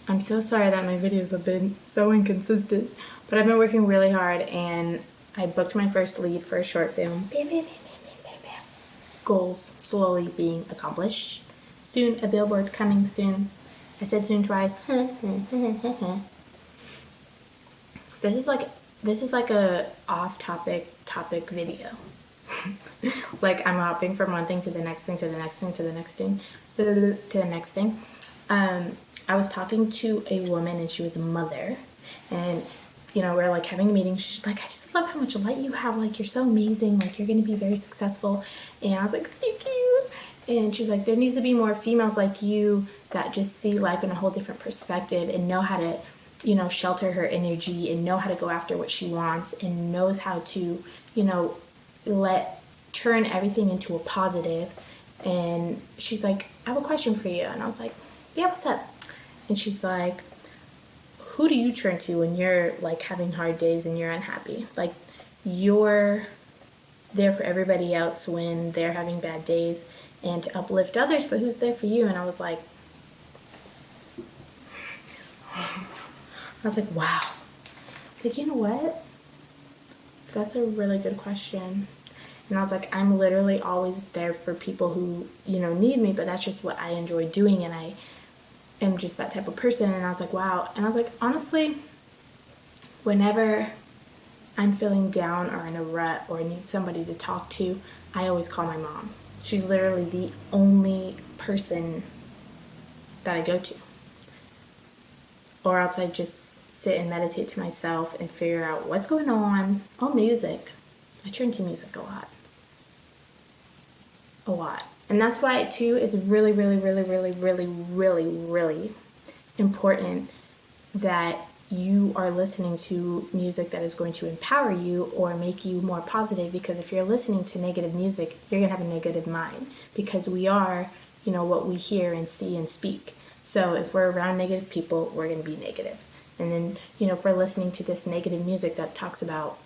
I'm so sorry that my videos have been so inconsistent, but I've been working really hard and I booked my first lead for a short film. Bam, bam, bam, bam, bam, bam, bam. Goals slowly being accomplished. Soon, a billboard coming soon. I said soon twice. This is like a off-topic video. Like I'm hopping from one thing to the next thing to the next thing to the next thing to the next thing. I was talking to a woman and she was a mother, and we're like having a meeting. She's like, I just love how much light you have, like you're so amazing, like you're gonna be very successful. And I was like, thank you. And she's like, there needs to be more females like you that just see life in a whole different perspective and know how to shelter her energy and know how to go after what she wants and knows how to turn everything into a positive. And she's like, I have a question for you. And I was like, yeah, what's up? And she's like, who do you turn to when you're like having hard days and you're unhappy? Like you're there for everybody else when they're having bad days and to uplift others, but who's there for you? And I was like, wow. It's like, you know what? That's a really good question. And I was like, I'm literally always there for people who, need me, but that's just what I enjoy doing, and I am just that type of person. And I was like, wow. And I was like, honestly, whenever I'm feeling down or in a rut or need somebody to talk to, I always call my mom. She's literally the only person that I go to. Or else I just sit and meditate to myself and figure out what's going on. Oh, music. I turn to music a lot. A lot. And that's why, too, it's really, really, really, really, really, really, really important that you are listening to music that is going to empower you or make you more positive, because if you're listening to negative music, you're going to have a negative mind, because we are, what we hear and see and speak. So if we're around negative people, we're going to be negative. And then, if we're listening to this negative music that talks about,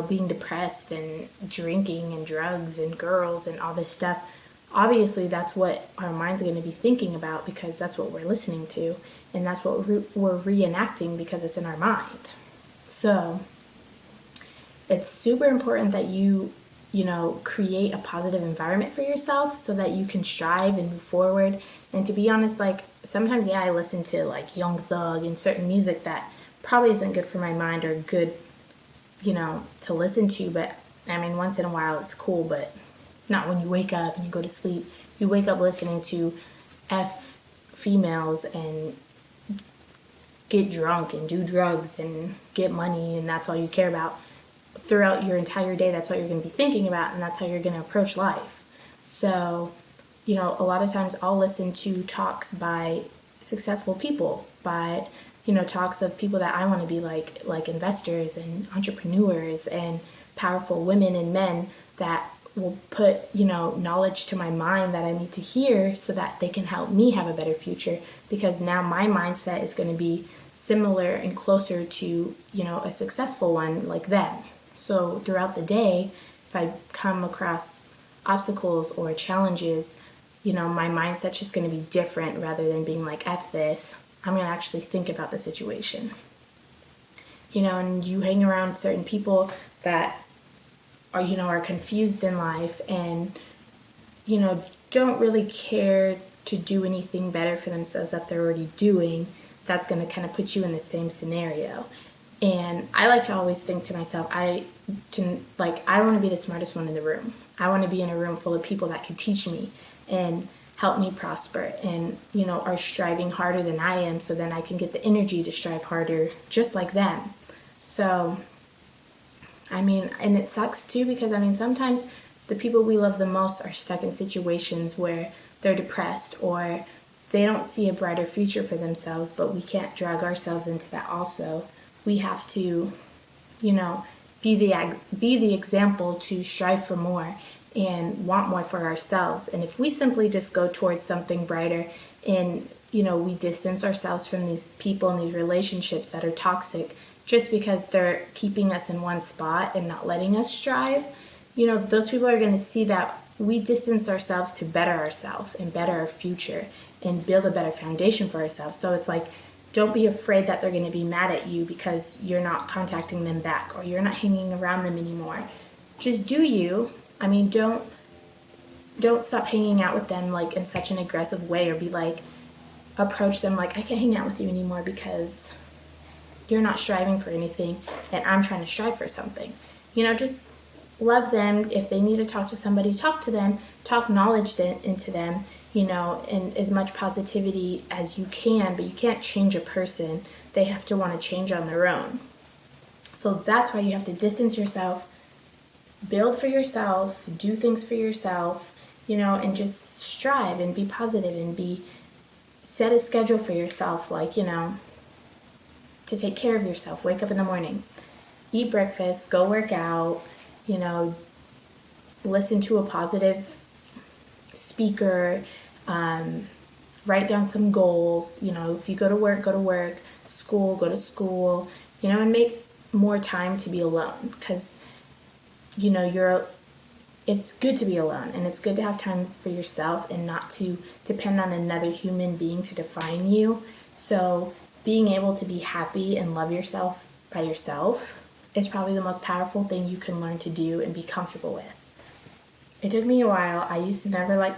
being depressed and drinking and drugs and girls and all this stuff, obviously that's what our mind's going to be thinking about, because that's what we're listening to, and that's what we're reenacting because it's in our mind. So it's super important that you create a positive environment for yourself so that you can strive and move forward. And to be honest, like sometimes, I listen to like Young Thug and certain music that probably isn't good for my mind or good, to listen to. But I mean, once in a while it's cool, but not when you wake up and you go to sleep. You wake up listening to F females and get drunk and do drugs and get money, and that's all you care about. Throughout your entire day, that's all you're going to be thinking about, and that's how you're going to approach life. So, a lot of times I'll listen to talks by successful people, by, talks of people that I want to be like investors and entrepreneurs and powerful women and men that will put, knowledge to my mind that I need to hear so that they can help me have a better future, because now my mindset is going to be similar and closer to, a successful one like them. So throughout the day, if I come across obstacles or challenges, my mindset's just going to be different. Rather than being like, F this, I'm going to actually think about the situation. And you hang around certain people that are confused in life and, don't really care to do anything better for themselves that they're already doing. That's going to kind of put you in the same scenario. And I like to always think to myself, I want to be the smartest one in the room. I want to be in a room full of people that can teach me and help me prosper and, are striving harder than I am, so then I can get the energy to strive harder just like them. So, and it sucks too, because sometimes the people we love the most are stuck in situations where they're depressed or they don't see a brighter future for themselves, but we can't drag ourselves into that also. We have to, be the example to strive for more and want more for ourselves. And if we simply just go towards something brighter and, we distance ourselves from these people and these relationships that are toxic just because they're keeping us in one spot and not letting us strive, those people are going to see that we distance ourselves to better ourselves and better our future and build a better foundation for ourselves. So it's like, Don't be afraid that they're going to be mad at you because you're not contacting them back or you're not hanging around them anymore. Just do you. I mean, don't stop hanging out with them like in such an aggressive way, or be like, approach them like, I can't hang out with you anymore because you're not striving for anything and I'm trying to strive for something. Just love them. If they need to talk to somebody, talk to them, talk knowledge into them, and as much positivity as you can, but you can't change a person. They have to want to change on their own. So that's why you have to distance yourself, build for yourself, do things for yourself, and just strive and be positive and set a schedule for yourself, like, to take care of yourself. Wake up in the morning, eat breakfast, go work out, listen to a positive speaker, write down some goals, if you go to work, school, go to school, and make more time to be alone, because, it's good to be alone, and it's good to have time for yourself and not to depend on another human being to define you. So being able to be happy and love yourself by yourself is probably the most powerful thing you can learn to do and be comfortable with. It took me a while. I used to never I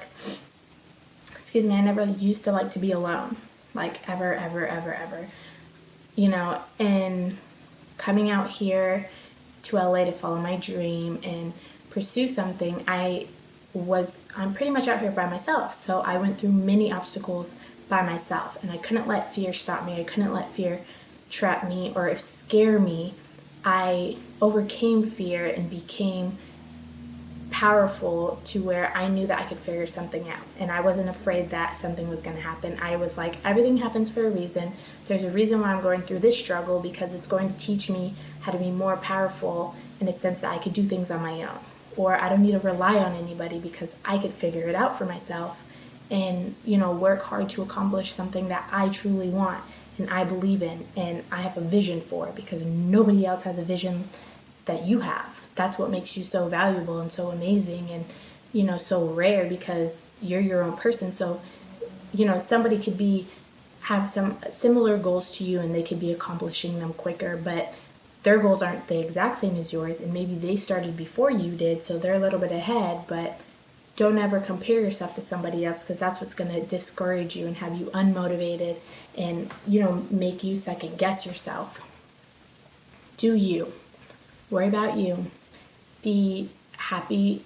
never used to like to be alone, like ever, and coming out here to LA to follow my dream and pursue something, I'm pretty much out here by myself. So I went through many obstacles by myself, and I couldn't let fear stop me. I couldn't let fear trap me or scare me. I overcame fear and became powerful to where I knew that I could figure something out, and I wasn't afraid that something was going to happen. I was like, everything happens for a reason. There's a reason why I'm going through this struggle, because it's going to teach me how to be more powerful in a sense that I could do things on my own, or I don't need to rely on anybody because I could figure it out for myself and work hard to accomplish something that I truly want and I believe in and I have a vision for, because nobody else has a vision that you have. That's what makes you so valuable and so amazing and so rare, because you're your own person. So somebody could have some similar goals to you and they could be accomplishing them quicker, but their goals aren't the exact same as yours, and maybe they started before you did, so they're a little bit ahead. But don't ever compare yourself to somebody else, because that's what's going to discourage you and have you unmotivated and make you second guess yourself. Do you. Worry about you. Be happy,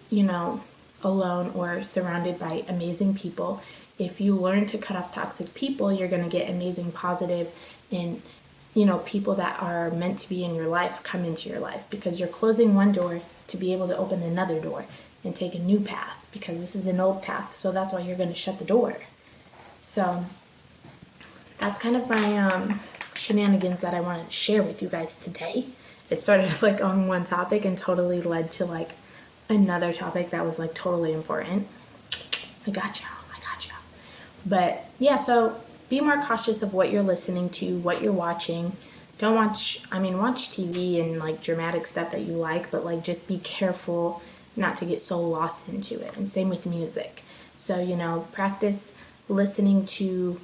alone or surrounded by amazing people. If you learn to cut off toxic people, you're going to get amazing, positive, and people that are meant to be in your life come into your life, because you're closing one door to be able to open another door and take a new path, because this is an old path. So that's why you're going to shut the door. So that's kind of my shenanigans that I wanted to share with you guys today. It started on one topic and totally led to another topic that was totally important. I got y'all. But yeah, so be more cautious of what you're listening to, what you're watching. Don't watch TV and dramatic stuff that you like, but just be careful not to get so lost into it. And same with music. So, practice listening to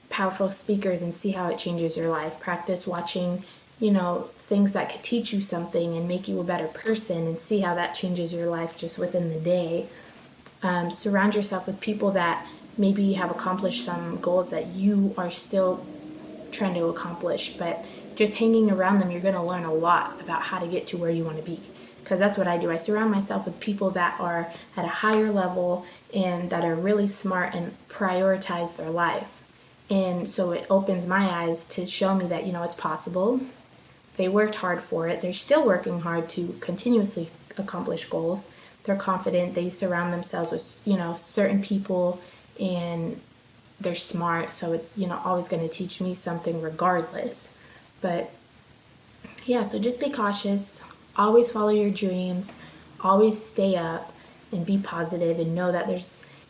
powerful speakers and see how it changes your life. Practice watching, things that could teach you something and make you a better person, and see how that changes your life just within the day. Surround yourself with people that maybe have accomplished some goals that you are still trying to accomplish, but just hanging around them, you're going to learn a lot about how to get to where you want to be. Because that's what I do. I surround myself with people that are at a higher level and that are really smart and prioritize their life. And so it opens my eyes to show me that, it's possible. They worked hard for it. They're still working hard to continuously accomplish goals. They're confident. They surround themselves with, certain people, and they're smart. So it's, always going to teach me something regardless. But yeah, so just be cautious. Always follow your dreams. Always stay up and be positive, and know that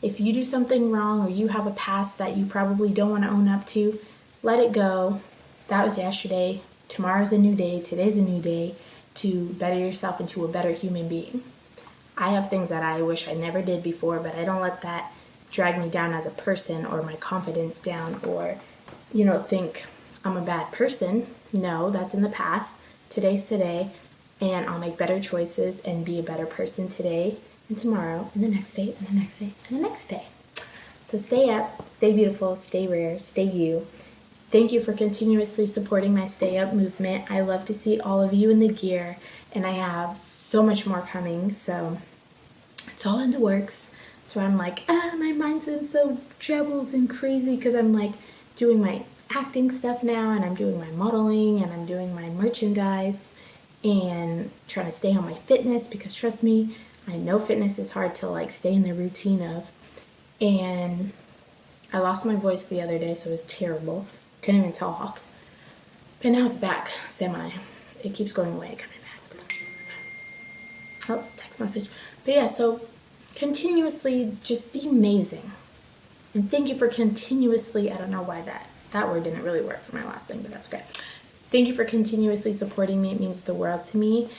if you do something wrong or you have a past that you probably don't want to own up to, let it go. That was yesterday. Tomorrow's a new day. Today's a new day to better yourself into a better human being. I have things that I wish I never did before, but I don't let that drag me down as a person or my confidence down or think I'm a bad person. No, that's in the past. Today's today, and I'll make better choices and be a better person today and tomorrow and the next day and the next day and the next day. So stay up, stay beautiful, stay rare, stay you. Thank you for continuously supporting my Stay Up movement. I love to see all of you in the gear, and I have so much more coming, so it's all in the works. So I'm like, my mind's been so troubled and crazy because I'm like doing my acting stuff now, and I'm doing my modeling, and I'm doing my merchandise, and trying to stay on my fitness, because trust me, I know fitness is hard to like stay in the routine of. And I lost my voice the other day, so it was terrible. Couldn't even talk. But now it's back, semi. It keeps going away, coming back. Oh, text message. But yeah, so continuously just be amazing. And thank you for continuously, I don't know why that word didn't really work for my last thing, but that's okay. Thank you for continuously supporting me. It means the world to me.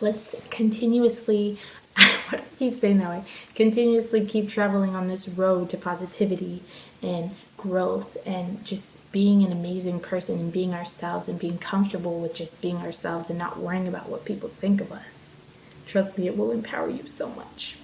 Let's continuously, what do I keep saying that way? Continuously keep traveling on this road to positivity and growth and just being an amazing person and being ourselves and being comfortable with just being ourselves and not worrying about what people think of us. Trust me, it will empower you so much.